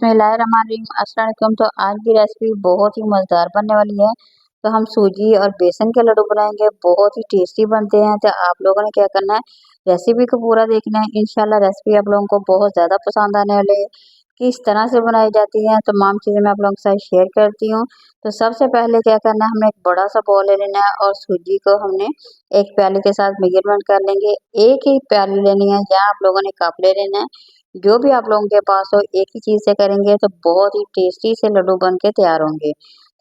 बिस्मिल्लाहिर्रहमानिर्रहीम। तो आज की रेसिपी बहुत ही मज़ेदार बनने वाली है। तो हम सूजी और बेसन के लड्डू बनाएंगे, बहुत ही टेस्टी बनते हैं। तो आप लोगों ने क्या करना है, रेसिपी को पूरा देखना है। इंशाल्लाह रेसिपी आप लोगों को बहुत ज़्यादा पसंद आने वाली है। किस तरह से बनाई जाती है तमाम चीज़ें मैं आप लोगों के साथ शेयर करती हूँ। तो सबसे पहले क्या करना है, हमें एक बड़ा सा बॉल ले लेना है और सूजी को हमने एक प्याली के साथ मेजरमेंट कर लेंगे। एक ही प्याली लेनी है या आप लोगों ने कप ले लेना है। जो भी आप लोगों के पास हो, एक ही चीज़ से करेंगे तो बहुत ही टेस्टी से लड्डू बन के तैयार होंगे।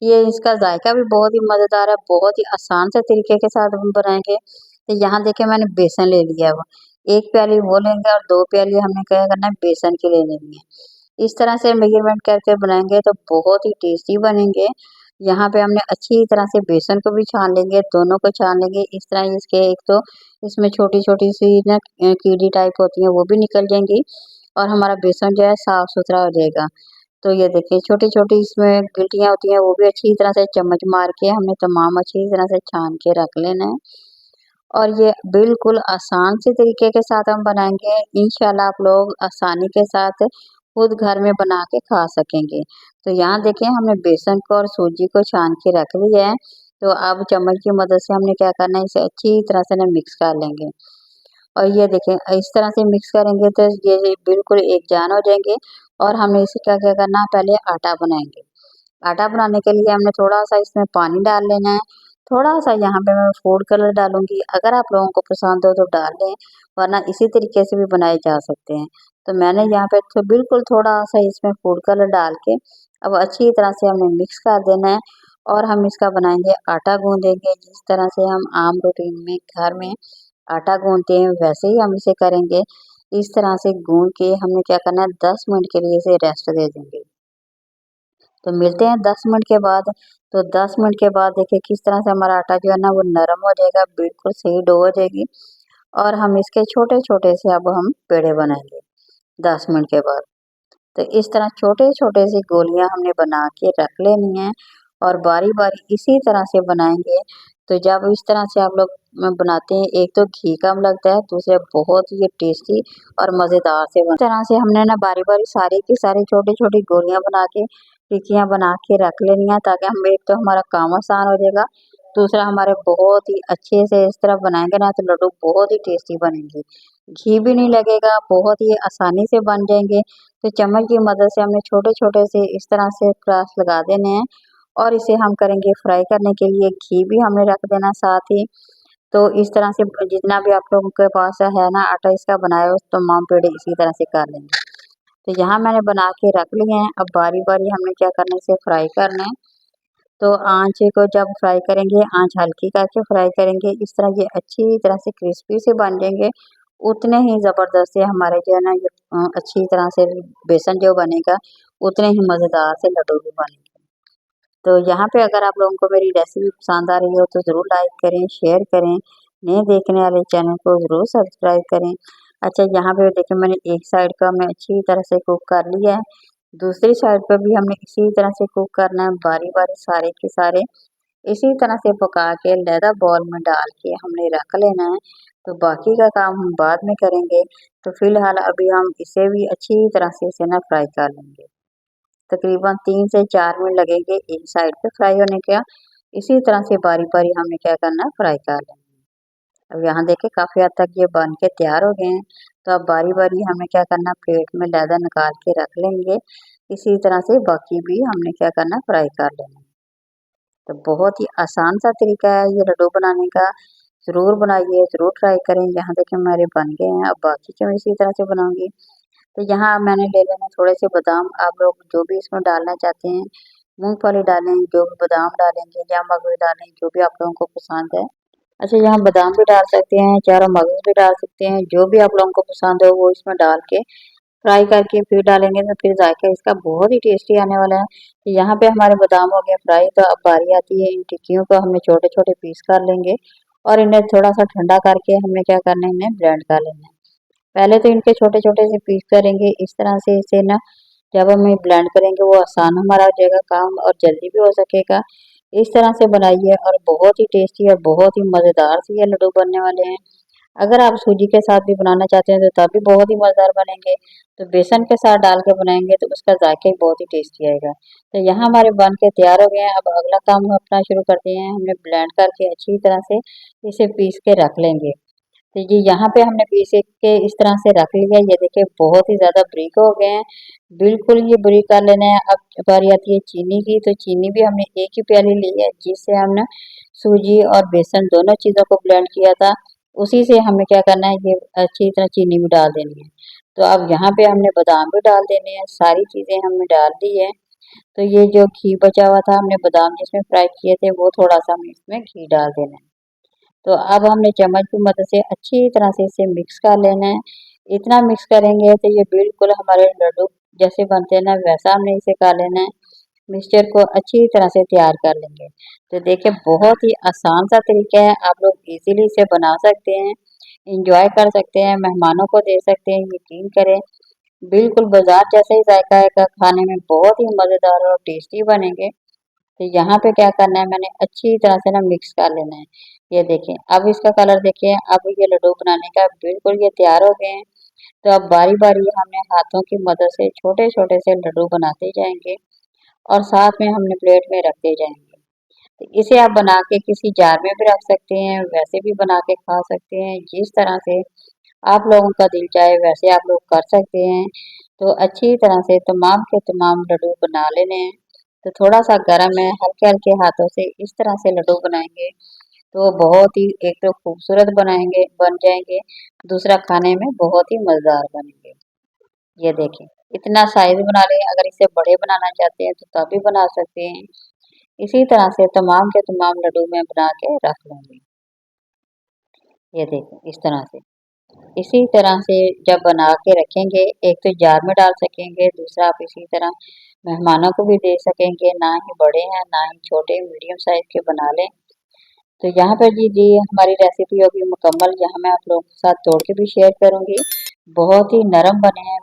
ये इसका जायका भी बहुत ही मज़ेदार है, बहुत ही आसान से तरीके के साथ हम बनाएंगे। तो यहाँ देखिए मैंने बेसन ले लिया हुआ, एक प्याली वो लेंगे और 2 प्याली हमने क्या करना है, बेसन की ले लेनी है। इस तरह से मेजरमेंट करके बनाएंगे तो बहुत ही टेस्टी बनेंगे। यहाँ पे हमने अच्छी तरह से बेसन को भी छान लेंगे, दोनों को छान लेंगे। इस तरह इसके एक तो इसमें छोटी छोटी सी ना कीड़ी टाइप होती है, वो भी निकल जाएंगी और हमारा बेसन जो है साफ सुथरा हो जाएगा। तो ये देखिए छोटी छोटी इसमें गिल्टियाँ होती हैं, वो भी अच्छी तरह से चम्मच मार के हमने तमाम अच्छी तरह से छान के रख लेना है। और ये बिल्कुल आसान से तरीके के साथ हम बनाएंगे। इंशाल्लाह आप लोग आसानी के साथ खुद घर में बना के खा सकेंगे। तो यहाँ देखें हमने बेसन को और सूजी को छान के रख लिया है। तो अब चम्मच की मदद से हमने क्या करना है, इसे अच्छी तरह से ना मिक्स कर लेंगे। और ये देखें इस तरह से मिक्स करेंगे तो ये बिल्कुल एक जान हो जाएंगे। और हमें इसे क्या क्या करना है, पहले आटा बनाएंगे। आटा बनाने के लिए हमने थोड़ा सा इसमें पानी डाल लेना है। थोड़ा सा यहाँ पे मैं फूड कलर डालूंगी, अगर आप लोगों को पसंद हो तो डाल लें, वरना इसी तरीके से भी बनाए जा सकते हैं। तो मैंने यहाँ पे तो बिल्कुल थोड़ा सा इसमें फूड कलर डाल के अब अच्छी तरह से हमने मिक्स कर देना है। और हम इसका बनाएंगे, आटा गूंदेंगे जिस तरह से हम आम रूटीन में घर में आटा गूंदते हैं वैसे ही हम इसे करेंगे। इस तरह से गूंद के हमने क्या करना है, 10 मिनट के लिए इसे रेस्ट दे देंगे। तो मिलते हैं 10 मिनट के बाद। तो 10 मिनट के बाद देखिए किस तरह से हमारा आटा जो है ना वो नरम हो जाएगा, बिल्कुल सही डो हो जाएगी। और हम इसके छोटे छोटे से अब हम पेड़े बनाएंगे 10 मिनट के बाद। तो इस तरह छोटे छोटे सी गोलियां हमने बना के रख लेनी है और बारी बारी इसी तरह से बनाएंगे। तो जब इस तरह से आप लोग बनाते हैं, एक तो घी कम लगता है, दूसरे बहुत ही टेस्टी और मज़ेदार से इस तरह से हमने ना बारी बारी सारी की सारी छोटी छोटी गोलियां बना के टिक्कियाँ बना के रख लेनी है, ताकि हम एक तो हमारा काम आसान हो जाएगा, दूसरा हमारे बहुत ही अच्छे से इस तरह बनाएंगे ना तो लड्डू बहुत ही टेस्टी बनेंगे। घी भी नहीं लगेगा, बहुत ही आसानी से बन जाएंगे। तो चम्मच की मदद से हमने छोटे छोटे से इस तरह से क्रॉस लगा देने हैं। और इसे हम करेंगे फ्राई करने के लिए, घी भी हमने रख देना साथ ही। तो इस तरह से जितना भी आप लोगों के पास है ना आटा इसका बनाया, उस तमाम पेड़े इसी तरह से कर लेंगे। तो यहाँ मैंने बना के रख लिए हैं, अब बारी बारी हमने क्या करना है, इसे फ्राई करना है। तो आँच को जब फ्राई करेंगे, आँच हल्की करके फ्राई करेंगे, इस तरह ये अच्छी तरह से क्रिस्पी से बन जाएंगे। उतने ही ज़बरदस्त से हमारे जो है ना ये अच्छी तरह से बेसन जो बनेगा, उतने ही मज़ेदार से लड्डू भी बनेंगे। तो यहाँ पे अगर आप लोगों को मेरी रेसिपी पसंद आ रही हो तो ज़रूर लाइक करें, शेयर करें, नए देखने वाले चैनल को ज़रूर सब्सक्राइब करें। अच्छा यहाँ पे देखिए मैंने एक साइड का मैं अच्छी तरह से कुक कर लिया है, दूसरी साइड पे भी हमने इसी तरह से कुक करना है, बारी बारी सारे के सारे इसी तरह से पका के लेदा बॉल में डाल के हमने रख लेना है। तो बाकी का काम हम बाद में करेंगे। तो फिलहाल अभी हम इसे भी अच्छी तरह से इसे ना फ्राई कर लेंगे। तकरीबन 3 से 4 मिनट लगेंगे एक साइड पे फ्राई होने का। इसी तरह से बारी-बारी हमें क्या करना है, फ्राई कर लेना है। अब यहाँ देखिए काफ़ी हद तक ये बन के तैयार हो गए हैं। तो अब बारी-बारी हमें क्या करना है, प्लेट में लैदा निकाल के रख लेंगे। इसी तरह से बाकी भी हमने क्या करना है, फ्राई कर लेना है। तो बहुत ही आसान सा तरीका है ये लड्डू बनाने का। ज़रूर बनाइए, ज़रूर ट्राई करें। यहाँ देखिए हमारे बन गए हैं, अब बाकी के मैं इसी तरह से बनाऊँगी। तो यहाँ मैंने ले लेना थोड़े से बादाम, आप लोग जो भी इसमें डालना चाहते हैं, मूँगफली डालें, जो भी बादाम डालेंगे या मगज़ डालें, जो भी आप लोगों को पसंद है। अच्छा यहाँ बादाम भी डाल सकते हैं, चारों मगज़ भी डाल सकते हैं, जो भी आप लोगों को पसंद हो वो इसमें डाल के फ्राई करके फिर डालेंगे तो फिर जायका इसका बहुत ही टेस्टी आने वाला है। तो यहाँ पे हमारे बादाम हो गए फ्राई, तो अब बारी आती है इन टिक्कियों को हमने छोटे-छोटे पीस कर लेंगे और इन्हें थोड़ा-सा ठंडा करके हमें क्या करना है, इन्हें ब्लेंड कर लेना है। पहले तो इनके छोटे-छोटे से पीस करेंगे, इस तरह से इसे ना जब हम ये ब्लेंड करेंगे वो आसान हमारा हो जाएगा काम और जल्दी भी हो सकेगा। इस तरह से बनाइए और बहुत ही टेस्टी और बहुत ही मज़ेदार से ये लड्डू बनने वाले हैं। अगर आप सूजी के साथ भी बनाना चाहते हैं तो तब भी बहुत ही मज़ेदार बनेंगे। तो बेसन के साथ डाल के बनाएंगे तो उसका जायका ही बहुत ही टेस्टी आएगा। तो यहाँ हमारे बन के तैयार हो गए हैं। अब अगला काम हम अपना शुरू करते हैं। हमने ब्लेंड करके अच्छी तरह से इसे पीस के रख लेंगे। तो ये यहाँ पे हमने पीस के इस तरह से रख लिया। ये देखिए बहुत ही ज़्यादा बारीक हो गए हैं, बिल्कुल ये बारीक कर लेना है। अब बारी आती है चीनी की। तो चीनी भी हमने एक ही प्याली ली है जिससे हमने सूजी और बेसन दोनों चीज़ों को ब्लेंड किया था। उसी से हमें क्या करना है, ये अच्छी तरह चीनी भी डाल देनी है। तो अब यहाँ पे हमने बादाम भी डाल देने हैं। सारी चीज़ें हमने डाल दी है। तो ये जो घी बचा हुआ था, हमने बादाम जिसमें फ्राई किए थे, वो थोड़ा सा हमें इसमें घी डाल देना है। तो अब हमने चम्मच की मदद से अच्छी तरह से इसे मिक्स कर लेना है। इतना मिक्स करेंगे तो ये बिल्कुल हमारे लड्डू जैसे बनते हैं ना, वैसा हमने इसे कर लेना है। मिक्सचर को अच्छी तरह से तैयार कर लेंगे। तो देखिए बहुत ही आसान सा तरीका है, आप लोग इजीली इसे बना सकते हैं, इंजॉय कर सकते हैं, मेहमानों को दे सकते हैं। यकीन करें बिल्कुल बाजार जैसा ही जायका आएगा, खाने में बहुत ही मज़ेदार और टेस्टी बनेंगे। तो यहाँ पे क्या करना है, मैंने अच्छी तरह से ना मिक्स कर लेना है। ये देखें, अब इसका कलर देखिए। अब ये लड्डू बनाने का बिल्कुल ये तैयार हो गए हैं। तो अब बारी बारी हमने हाथों की मदद से छोटे छोटे से लड्डू बनाते जाएंगे और साथ में हमने प्लेट में रखते जाएंगे। तो इसे आप बना के किसी जार में भी रख सकते हैं, वैसे भी बना के खा सकते हैं। जिस तरह से आप लोगों का दिल चाहे वैसे आप लोग कर सकते हैं। तो अच्छी तरह से तमाम के तमाम लड्डू बना लेने हैं। तो थोड़ा सा गर्म है, हल्के हल्के हाथों से इस तरह से लड्डू बनाएंगे तो बहुत ही एक तो खूबसूरत बनाएंगे बन जाएंगे, दूसरा खाने में बहुत ही मज़ेदार बनेंगे। ये देखें, इतना साइज बना लें। अगर इसे बड़े बनाना चाहते हैं तो तब भी बना सकते हैं। इसी तरह से तमाम के तमाम लड्डू मैं बना के रख लूँगी। ये देखें इस तरह से। इसी तरह से जब बना के रखेंगे, एक तो जार में डाल सकेंगे, दूसरा आप इसी तरह मेहमानों को भी दे सकेंगे। ना ही बड़े हैं ना ही छोटे, मीडियम साइज के बना लें। तो यहाँ पर जी हमारी रेसिपी होगी मुकम्मल। यहाँ मैं आप लोगों के साथ तोड़ के भी शेयर करूँगी। बहुत ही नरम बने हैं,